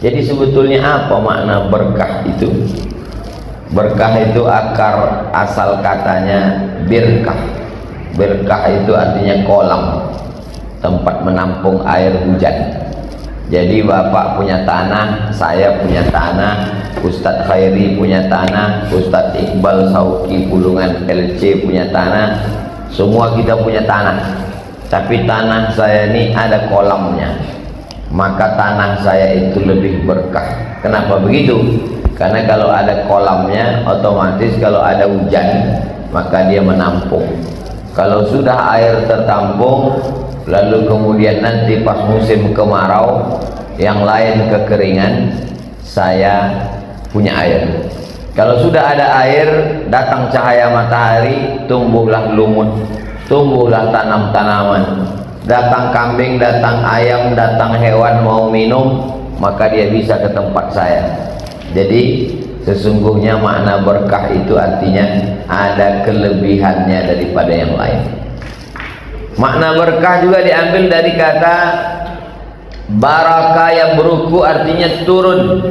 Jadi sebetulnya apa makna berkah itu? Berkah itu akar asal katanya birkah. Birkah itu artinya kolam, tempat menampung air hujan. Jadi bapak punya tanah, saya punya tanah, Ustadz Khairi punya tanah, Ustadz Iqbal Sauki Pulungan LC punya tanah, semua kita punya tanah. Tapi tanah saya ini ada kolamnya, maka tanah saya itu lebih berkah. Kenapa begitu? Karena kalau ada kolamnya, otomatis kalau ada hujan maka dia menampung. Kalau sudah air tertampung, lalu kemudian nanti pas musim kemarau yang lain kekeringan, saya punya air. Kalau sudah ada air, datang cahaya matahari, tumbuhlah lumut, tumbuhlah tanam-tanaman, datang kambing, datang ayam, datang hewan mau minum, maka dia bisa ke tempat saya. Jadi sesungguhnya makna berkah itu artinya ada kelebihannya daripada yang lain. Makna berkah juga diambil dari kata barakah yang beruku, artinya turun.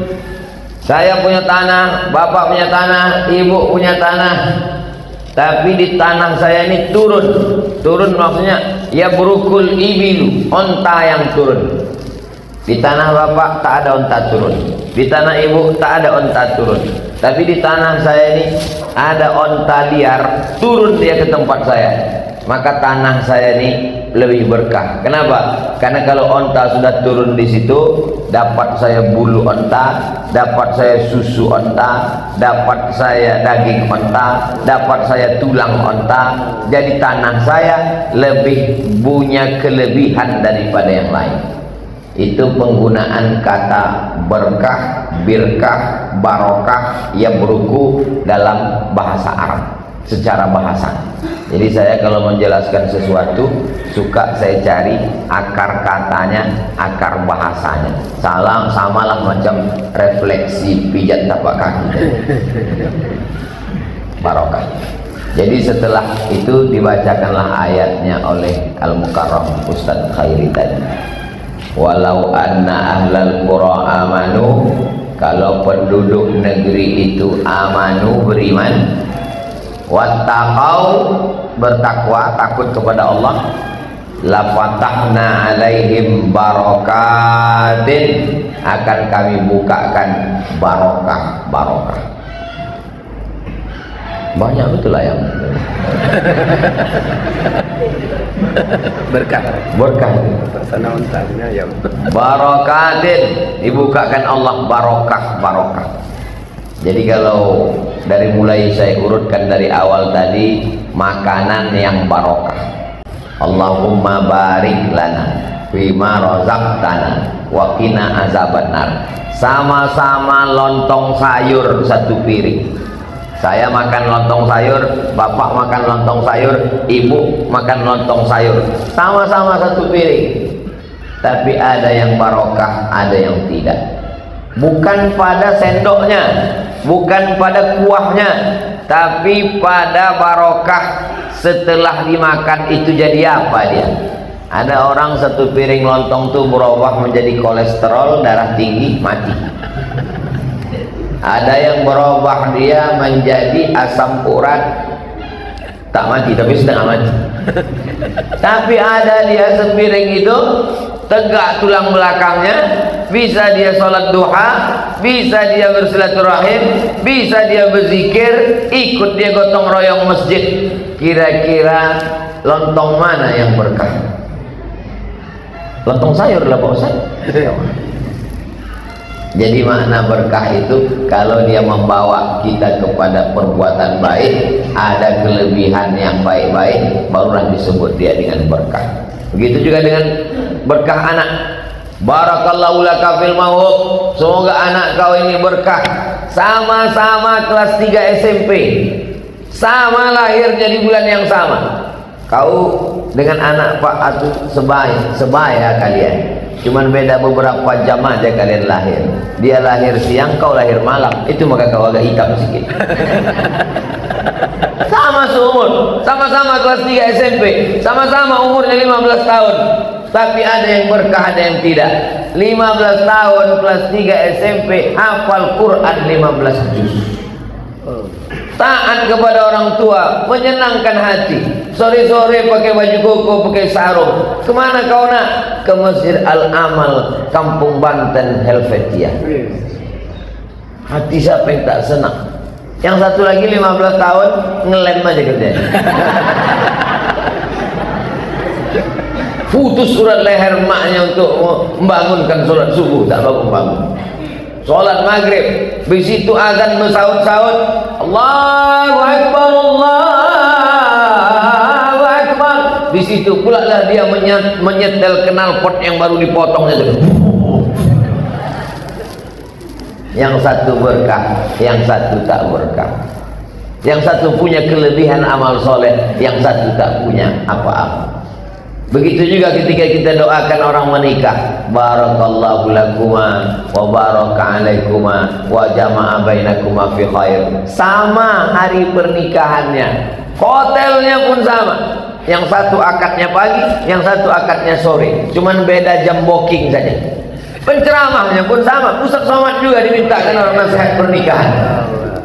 Saya punya tanah, bapak punya tanah, ibu punya tanah, tapi di tanah saya ini turun. Turun maksudnya ya berukul ibilu, onta yang turun. Di tanah bapak tak ada onta turun, di tanah ibu tak ada onta turun, tapi di tanah saya ini ada onta liar, turun dia ke tempat saya. Maka tanah saya ini lebih berkah. Kenapa? Karena kalau onta sudah turun di situ, dapat saya bulu onta, dapat saya susu onta, dapat saya daging onta, dapat saya tulang onta. Jadi tanah saya lebih punya kelebihan daripada yang lain. Itu penggunaan kata berkah, birkah, barokah, ya beruku dalam bahasa Arab secara bahasa. Jadi saya kalau menjelaskan sesuatu suka saya cari akar katanya, akar bahasanya. Samalah macam refleksi pijat tapak kaki. Barokah. Jadi setelah itu dibacakanlah ayatnya oleh Al-Mukarram Ustadz Khairi tadi. Walau anna ahlal qura amanu, kalau penduduk negeri itu amanu, beriman, wattaqau, bertakwa, takut kepada Allah, la fatahna alaihim barakatin, akan kami bukakan barokah. Banyak betul ayam. Berkah sana untanya ayam. Barakatin, dibukakan Allah barokah. Jadi kalau dari mulai saya urutkan dari awal tadi, makanan yang barokah. Allahumma barik lana fima razaqtana wa qina azabannar. Sama-sama lontong sayur satu piring. Saya makan lontong sayur, bapak makan lontong sayur, ibu makan lontong sayur, sama-sama satu piring. Tapi ada yang barokah, ada yang tidak. Bukan pada sendoknya, bukan pada kuahnya, tapi pada barokah setelah dimakan itu. Jadi apa dia? Ada orang satu piring lontong tuh berubah menjadi kolesterol, darah tinggi, mati. Ada yang berubah dia menjadi asam urat, tak mati tapi setengah mati. Tapi ada dia sepiring itu tegak tulang belakangnya, bisa dia sholat duha, bisa dia bersilaturahim, bisa dia berzikir, ikut dia gotong royong masjid. Kira-kira lontong mana yang berkah? Lontong sayur lah Pak Ustaz. Jadi makna berkah itu kalau dia membawa kita kepada perbuatan baik, ada kelebihan yang baik-baik, barulah disebut dia dengan berkah. Begitu juga dengan berkah anak. Barakallahu laka fil mawhub, semoga anak kau ini berkah. Sama-sama kelas 3 SMP, sama lahirnya di bulan yang sama. Kau dengan anak Pak Atu sebaya kalian. Cuman beda beberapa jam aja kalian lahir. Dia lahir siang, kau lahir malam. Itu maka kau agak hitam sedikit. Sama seumur, sama-sama kelas 3 SMP, sama-sama umurnya 15 tahun. Tapi ada yang berkah, ada yang tidak. 15 tahun kelas 3 SMP hafal Quran 15 juz. Taat kepada orang tua, menyenangkan hati. Sore-sore pakai baju koko, pakai sarung. Kemana kau nak? Ke Masjid Al-Amal, Kampung Banten, Helvetia. Hati siapa yang tak senang? Yang satu lagi 15 tahun ngelem aja kerjanya. Putus urat leher maknya untuk membangunkan sholat subuh, tak bangun-bangun. Sholat maghrib, besitu azan bersaut-saut, Allahu Akbar, Allahu Akbar. Di situ pula lah dia menyetel knalpot yang baru dipotong itu. Yang satu berkah, yang satu tak berkah. Yang satu punya kelebihan amal soleh, yang satu tak punya apa-apa. Begitu juga ketika kita doakan orang menikah, barakallahu lakuma wa baraka alaikuma wa jama'a bainakuma fi khair. Sama hari pernikahannya, hotelnya pun sama. Yang satu akadnya pagi, yang satu akadnya sore, cuman beda jam booking saja. Penceramahnya pun sama. Ustaz Somad juga dimintakan orang nasihat pernikahan.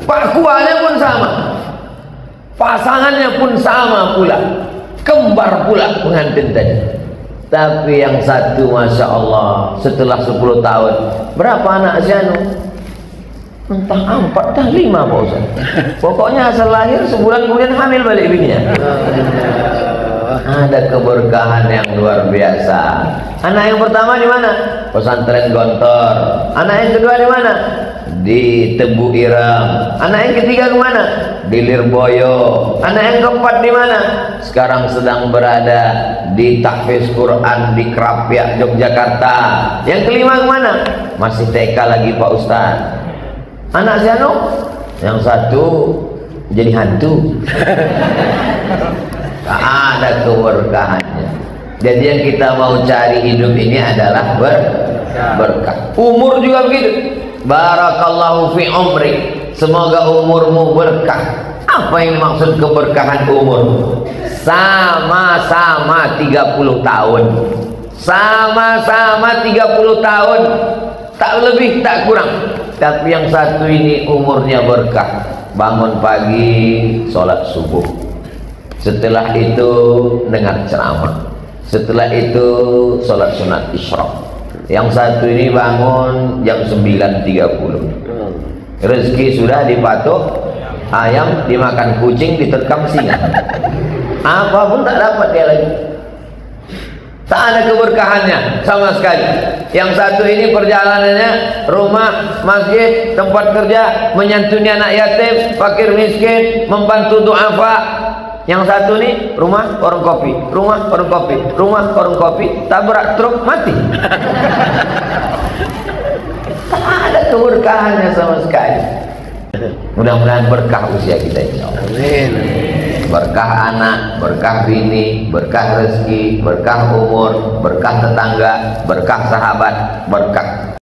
Pakuannya pun sama, pasangannya pun sama pula, kembar pula pengantin tadi. Tapi yang satu Masya Allah, setelah 10 tahun, berapa anak si anu? Entah 4, dah 5 Pak Ustaz. Pokoknya asal lahir sebulan kemudian hamil balik bininya. Ada keberkahan yang luar biasa. Anak yang pertama di mana? Pesantren Gontor. Anak yang kedua di mana? Di Tebu Ireng. Anak yang ketiga ke mana? Di Lirboyo. Anak yang keempat di mana? Sekarang sedang berada di tahfiz Quran di Krapyak, Yogyakarta. Yang kelima ke mana? Masih TK lagi Pak Ustaz. Anak si anu? Yang satu jadi hantu. Ada keberkahannya. Jadi yang kita mau cari hidup ini adalah berkah. Umur juga begitu. Barakallahu fi umri, semoga umurmu berkah. Apa yang dimaksud keberkahan umur? Sama-sama 30 tahun. Sama-sama 30 tahun. Tak lebih, tak kurang. Tapi yang satu ini umurnya berkah. Bangun pagi, sholat subuh. Setelah itu dengar ceramah. Setelah itu sholat sunat isyraq. Yang satu ini bangun jam 9.30. Rezeki sudah dipatok ayam, dimakan kucing, diterkam singa. Apapun tak dapat dia lagi. Tak ada keberkahannya sama sekali. Yang satu ini perjalanannya rumah, masjid, tempat kerja, menyantuni anak yatim, fakir miskin, membantu du'afa. Yang satu nih rumah warung kopi, rumah warung kopi, rumah warung kopi, tabrak truk mati. Tak ada keberkahannya sama sekali. Mudah-mudahan berkah usia kita ini. Amin. Berkah anak, berkah bini, berkah rezeki, berkah umur, berkah tetangga, berkah sahabat, berkah